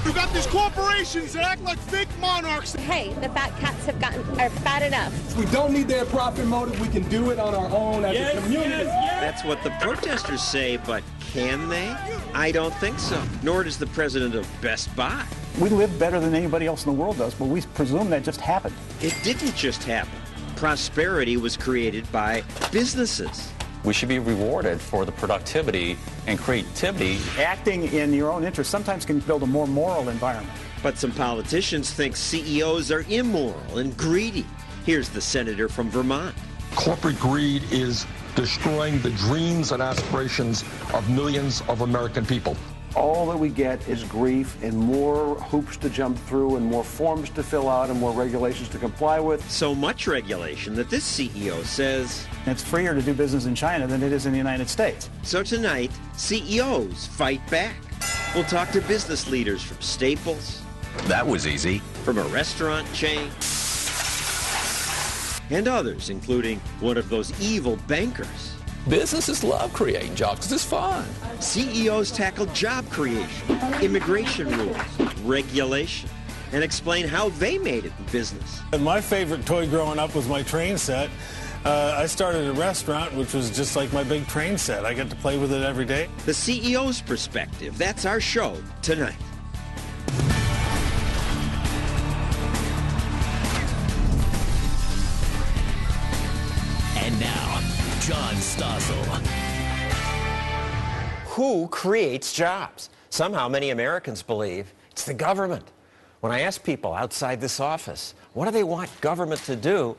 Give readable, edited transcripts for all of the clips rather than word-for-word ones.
You got these corporations that act like fake monarchs. Hey, the fat cats are fat enough. We don't need their profit motive. We can do it on our own as a community. Yes. That's what the protesters say, but can they? I don't think so. Nor does the president of Best Buy. We live better than anybody else in the world does, but we presume that just happened. It didn't just happen. Prosperity was created by businesses. We should be rewarded for the productivity and creativity. Acting in your own interest sometimes can build a more moral environment. But some politicians think CEOs are immoral and greedy. Here's the senator from Vermont. Corporate greed is destroying the dreams and aspirations of millions of American people. All that we get is grief and more hoops to jump through and more forms to fill out and more regulations to comply with. So much regulation that this CEO says it's freer to do business in China than it is in the United States. So tonight, CEOs fight back. We'll talk to business leaders from Staples. That was easy. From a restaurant chain. And others, including one of those evil bankers. Businesses love creating jobs because it's fun. CEOs tackle job creation, immigration rules, regulation, and explain how they made it in business. And my favorite toy growing up was my train set. I started a restaurant, which was just like my big train set. I get to play with it every day. The CEO's perspective. That's our show tonight. And now, John Stossel. Who creates jobs? Somehow many Americans believe it's the government. When I ask people outside this office, what do they want government to do?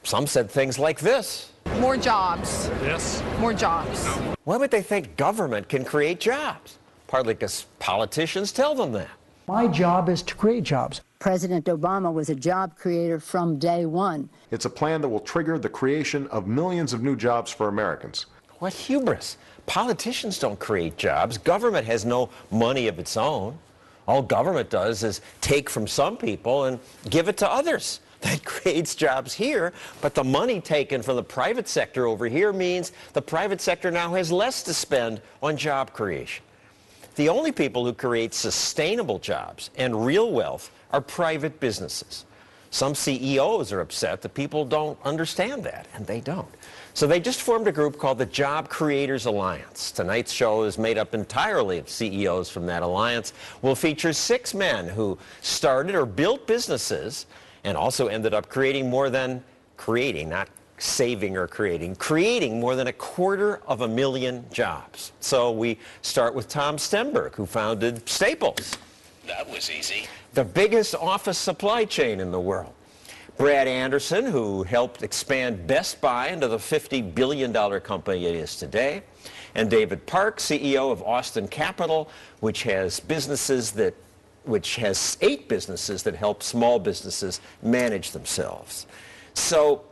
Some said things like this. More jobs. Yes. More jobs. Why would they think government can create jobs? Partly because politicians tell them that. My job is to create jobs. President Obama was a job creator from day one. It's a plan that will trigger the creation of millions of new jobs for Americans. What hubris. Politicians don't create jobs. Government has no money of its own. All government does is take from some people and give it to others. That creates jobs here, but the money taken from the private sector over here means the private sector now has less to spend on job creation. The only people who create sustainable jobs and real wealth are private businesses. Some CEOs are upset that people don't understand that, and they don't. So they just formed a group called the Job Creators Alliance. Tonight's show is made up entirely of CEOs from that alliance. We'll feature 6 men who started or built businesses and also ended up creating more than creating, not saving or creating more than 250,000 jobs. So we start with Tom Stenberg, who founded Staples. That was easy. The biggest office supply chain in the world. Brad Anderson, who helped expand Best Buy into the $50 billion company it is today. And David Park, CEO of Austin Capital, which has 8 businesses that help small businesses manage themselves. So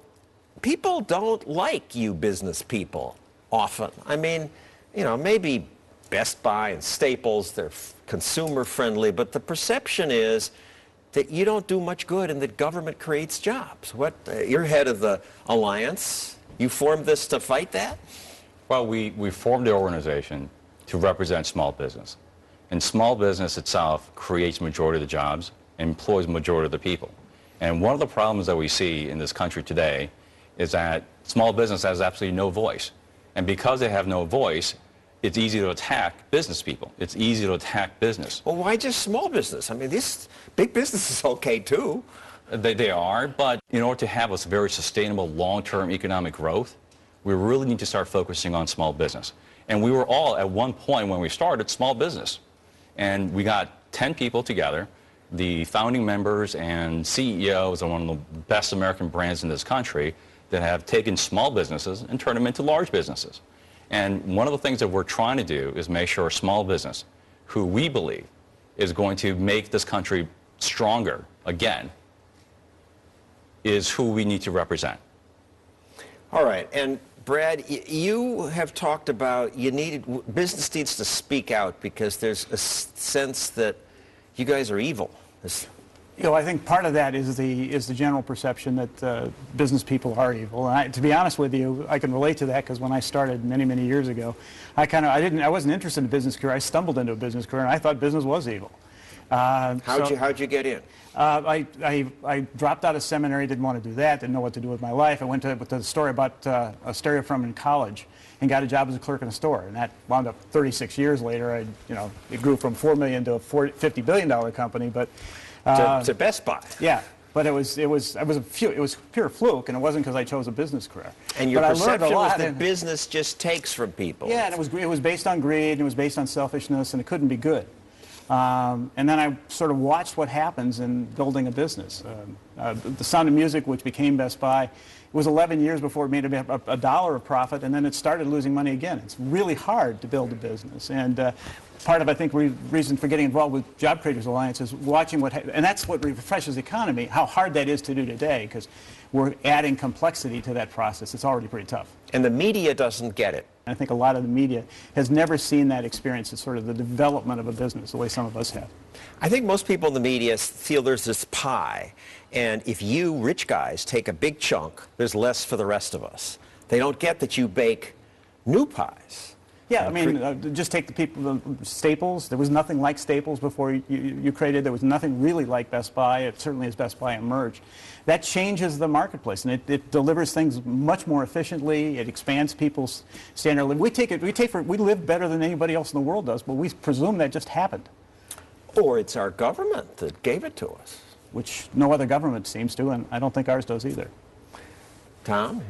people don't like you business people often. I mean, you know, maybe Best Buy and Staples, they're consumer friendly, but the perception is that you don't do much good and that government creates jobs. You're head of the alliance. You formed this to fight that? Well, we formed the organization to represent small business. And small business itself creates majority of the jobs and employs majority of the people. And one of the problems that we see in this country today is that small business has absolutely no voice. And because they have no voice, it's easy to attack business people. It's easy to attack business. Well, why just small business? I mean, this big business is okay too. They are, but in order to have a very sustainable long-term economic growth, we really need to start focusing on small business. And we were all, at one point when we started, small business. And we got 10 people together, the founding members and CEOs of one of the best American brands in this country that have taken small businesses and turned them into large businesses. And one of the things that we're trying to do is make sure small business, who we believe is going to make this country stronger again, is who we need to represent. All right, and Brad, you have talked about business needs to speak out because there's a sense that you guys are evil. You know, I think part of that is the general perception that business people are evil. And to be honest with you, I can relate to that because when I started many years ago, I wasn't interested in a business career. I stumbled into a business career and I thought business was evil. How'd you get in? I dropped out of seminary, didn't want to do that, didn't know what to do with my life. I went to the store I bought a stereo from in college and got a job as a clerk in a store. And that wound up 36 years later. It grew from $4 million to a $50 billion company. But to Best Buy. Yeah. But it was pure fluke, and it wasn't because I chose a business career. And your perception was that business just takes from people. Yeah, and it was based on greed, and it was based on selfishness, and it couldn't be good. And then I sort of watched what happens in building a business. The Sound of Music, which became Best Buy, it was 11 years before it made a dollar of profit, and then it started losing money again. It's really hard to build a business. And part of, I think, reason for getting involved with Job Creators Alliance is watching and that's what refreshes the economy, how hard that is to do today, because we're adding complexity to that process. It's already pretty tough. And the media doesn't get it. I think a lot of the media has never seen that experience as sort of the development of a business the way some of us have. I think most people in the media feel there's this pie, and if you rich guys take a big chunk, there's less for the rest of us. They don't get that you bake new pies. Yeah, I mean, just take the Staples. There was nothing like Staples before you created. There was nothing really like Best Buy. It certainly as Best Buy emerged. That changes the marketplace, and it delivers things much more efficiently. It expands people's standard of living. We live better than anybody else in the world does, but we presume that just happened. Or it's our government that gave it to us. Which no other government seems to, and I don't think ours does either. Tom?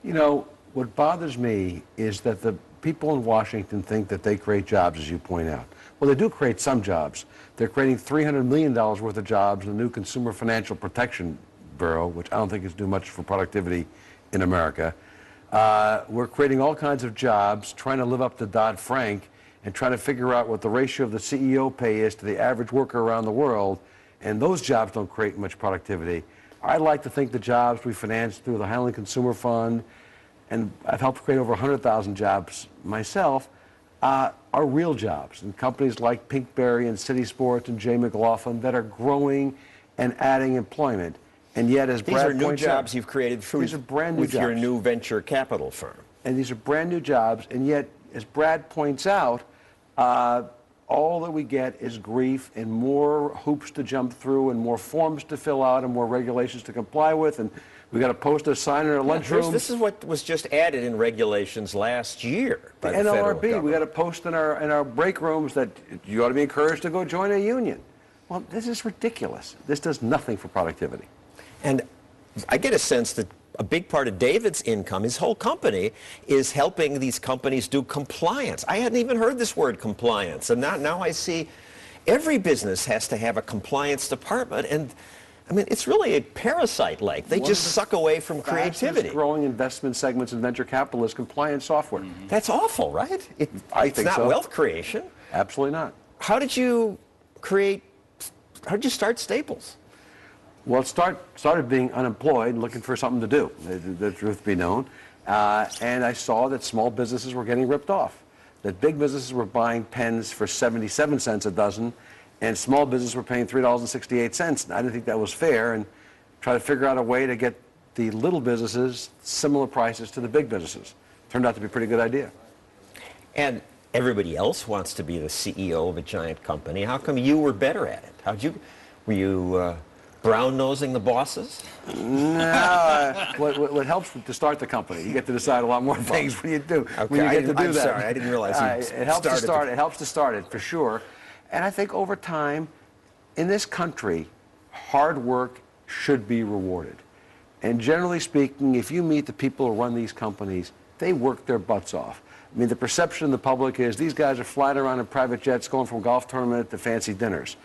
You know, what bothers me is that the people in Washington think that they create jobs, as you point out. Well, they do create some jobs. They're creating $300 million worth of jobs in the new Consumer Financial Protection Bureau, which I don't think is doing much for productivity in America. We're creating all kinds of jobs, trying to live up to Dodd-Frank, and trying to figure out what the ratio of the CEO pay is to the average worker around the world, and those jobs don't create much productivity. I'd like to think the jobs we finance through the Highland Consumer Fund, and I've helped create over 100,000 jobs myself, are real jobs. And companies like Pinkberry and City Sports and Jay McLaughlin that are growing and adding employment. And yet, as Brad points out, these are new jobs you've created with your new venture capital firm. And these are brand new jobs, and yet, as Brad points out, all that we get is grief and more hoops to jump through and more forms to fill out and more regulations to comply with. And we got to post a sign in our lunchroom. This is what was just added in regulations last year by the NLRB. We got to post in our break rooms that you ought to be encouraged to go join a union. Well, this is ridiculous. This does nothing for productivity. And I get a sense that a big part of David's income, his whole company, is helping these companies do compliance. I hadn't even heard this word compliance, and now I see every business has to have a compliance department, and I mean, it's really a parasite like. They just suck away from creativity. Growing investment segments in venture capital is compliance software. Mm-hmm. That's awful, right? It's not wealth creation. Absolutely not. How did you start Staples? Well, it started being unemployed, looking for something to do, the truth be known. And I saw that small businesses were getting ripped off, that big businesses were buying pens for 77 cents a dozen, and small businesses were paying $3.68. And I didn't think that was fair, and tried to figure out a way to get the little businesses similar prices to the big businesses. Turned out to be a pretty good idea. And everybody else wants to be the CEO of a giant company. How come you were better at it? Were you brown-nosing the bosses? No. What helps to start the company, you get to decide a lot more things when you do. Okay, when you get to do I'm that. sorry, I didn't realize it helps to start it, for sure. And I think over time, in this country, hard work should be rewarded. And generally speaking, if you meet the people who run these companies, they work their butts off. I mean, the perception in the public is these guys are flying around in private jets going from golf tournament to fancy dinners.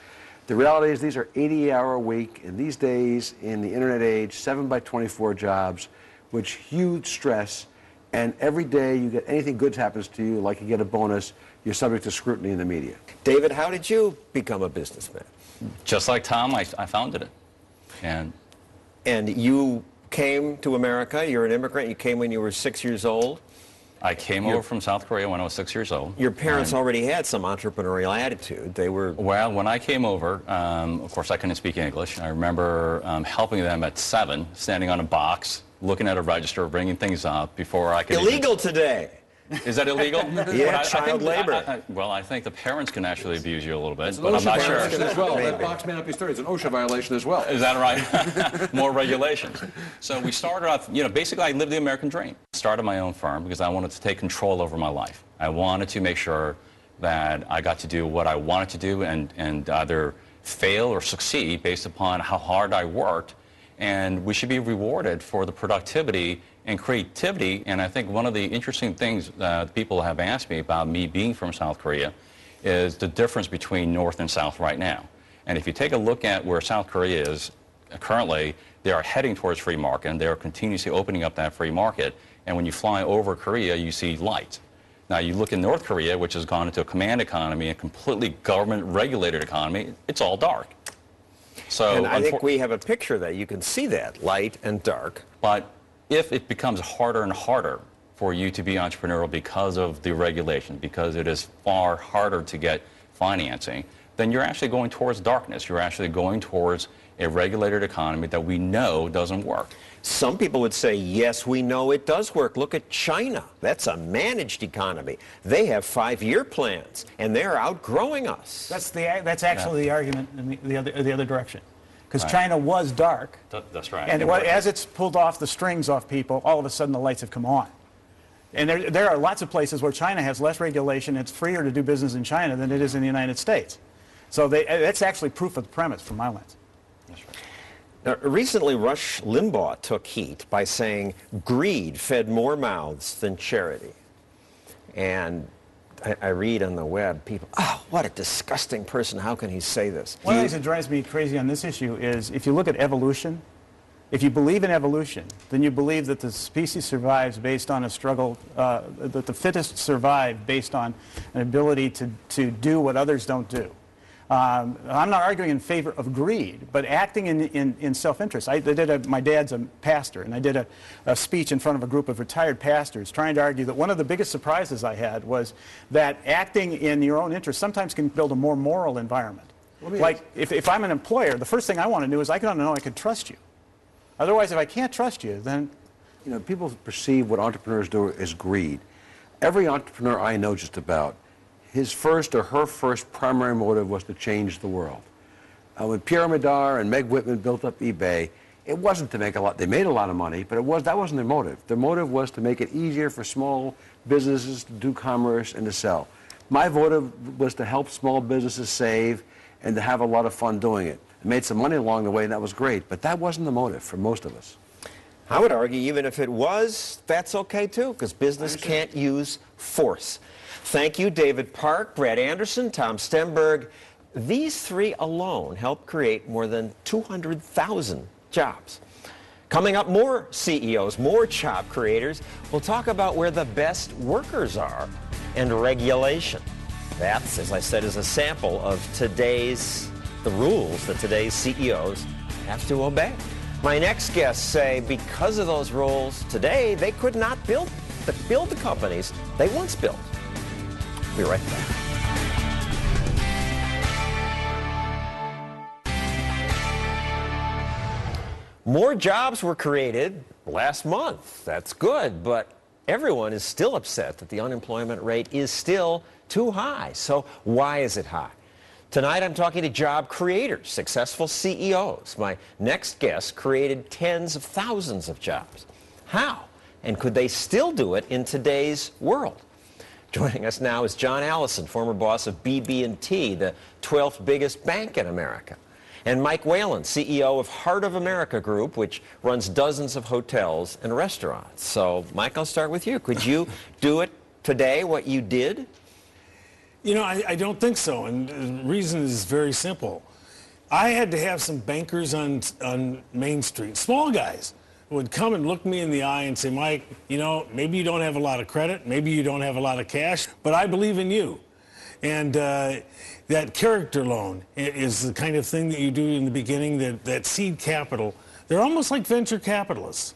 The reality is these are 80-hour-a-week, and these days, in the internet age, 7-by-24 jobs, which huge stress, and every day you get anything good happens to you, like you get a bonus, you're subject to scrutiny in the media. David, how did you become a businessman? Just like Tom, I founded it. And you came to America, you're an immigrant, you came when you were 6 years old? I came over from South Korea when I was 6 years old. Your parents already had some entrepreneurial attitude. They were... Well, when I came over, of course, I couldn't speak English. I remember helping them at 7, standing on a box, looking at a register, bringing things up before I could... Illegal today. Is that illegal? Yeah, child labor. Well, I think the parents can actually abuse you a little bit, It's an but I'm OSHA not sure. violation as well. That box may not be stirred. It's an OSHA violation as well. Is that right? More regulations. So we started off, basically I lived the American dream. Started my own firm because I wanted to take control over my life. I wanted to make sure that I got to do what I wanted to do and either fail or succeed based upon how hard I worked. And we should be rewarded for the productivity and creativity. And I think one of the interesting things that people have asked me about me being from South Korea is the difference between North and South right now. And if you take a look at where South Korea is currently, they are heading towards free market, and they are continuously opening up that free market. And when you fly over Korea, you see light. Now, you look in North Korea, which has gone into a command economy, a completely government-regulated economy, it's all dark. So, and I think we have a picture that you can see that, light and dark. But if it becomes harder and harder for you to be entrepreneurial because of the regulation, because it is far harder to get financing, then you're actually going towards darkness. You're actually going towards a regulated economy that we know doesn't work. Some people would say, yes, we know it does work. Look at China. That's a managed economy. They have 5-year plans, and they're outgrowing us. That's actually the argument in the other direction. Because China was dark. That's right. And as it's pulled off the strings off people, all of a sudden the lights have come on. And there are lots of places where China has less regulation. It's freer to do business in China than it is in the United States. So that's actually proof of the premise from my lens. That's right. Now, recently, Rush Limbaugh took heat by saying greed fed more mouths than charity. And I read on the web, people, oh, what a disgusting person. How can he say this? One of the things that drives me crazy on this issue is if you look at evolution, if you believe in evolution, then you believe that the species survives based on a struggle, that the fittest survive based on an ability to do what others don't do. I'm not arguing in favor of greed, but acting in self-interest. My dad's a pastor, and I did a speech in front of a group of retired pastors trying to argue that one of the biggest surprises I had was that acting in your own interest sometimes can build a more moral environment. Like, if I'm an employer, the first thing I want to do is I want to know I can trust you. Otherwise, if I can't trust you, then... You know, people perceive what entrepreneurs do as greed. Every entrepreneur I know just about, his first or her first primary motive was to change the world. When Pierre Madar and Meg Whitman built up eBay, it wasn't to make a lot. They made a lot of money, but that wasn't their motive. Their motive was to make it easier for small businesses to do commerce and to sell. My motive was to help small businesses save and to have a lot of fun doing it. I made some money along the way, and that was great, but that wasn't the motive for most of us. I would argue even if it was, that's okay too, because business can't use force. Thank you, David Park, Brad Anderson, Tom Stenberg. These three alone helped create more than 200,000 jobs. Coming up, more CEOs, more job creators. We'll talk about where the best workers are and regulation. That's, as I said, is a sample of the rules that today's CEOs have to obey. My next guests say because of those rules, today they could not build the companies they once built. Be right back. More jobs were created last month. That's good, but everyone is still upset that the unemployment rate is still too high. So why is it high? Tonight I'm talking to job creators, successful CEOs. My next guest created tens of thousands of jobs. How? And could they still do it in today's world? Joining us now is John Allison, former boss of BB&T, the 12th biggest bank in America. And Mike Whalen, CEO of Heart of America Group, which runs dozens of hotels and restaurants. So, Mike, I'll start with you. Could you do it today, what you did? You know, I don't think so, and the reason is very simple. I had to have some bankers on Main Street, small guys, would come and look me in the eye and say, Mike, you know, maybe you don't have a lot of credit, maybe you don't have a lot of cash, but I believe in you. And that character loan is the kind of thing that you do in the beginning, that seed capital. They're almost like venture capitalists.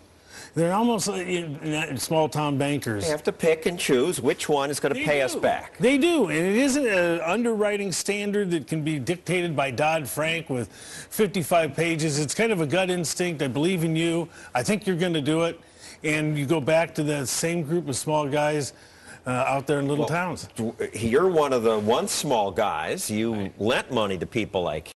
They're almost like small-town bankers. They have to pick and choose which one is going to pay us back. They do, and it isn't an underwriting standard that can be dictated by Dodd-Frank with 55 pages. It's kind of a gut instinct. I believe in you. I think you're going to do it. And you go back to the same group of small guys. out there in little towns. You're one of the once small guys. You lent money to people like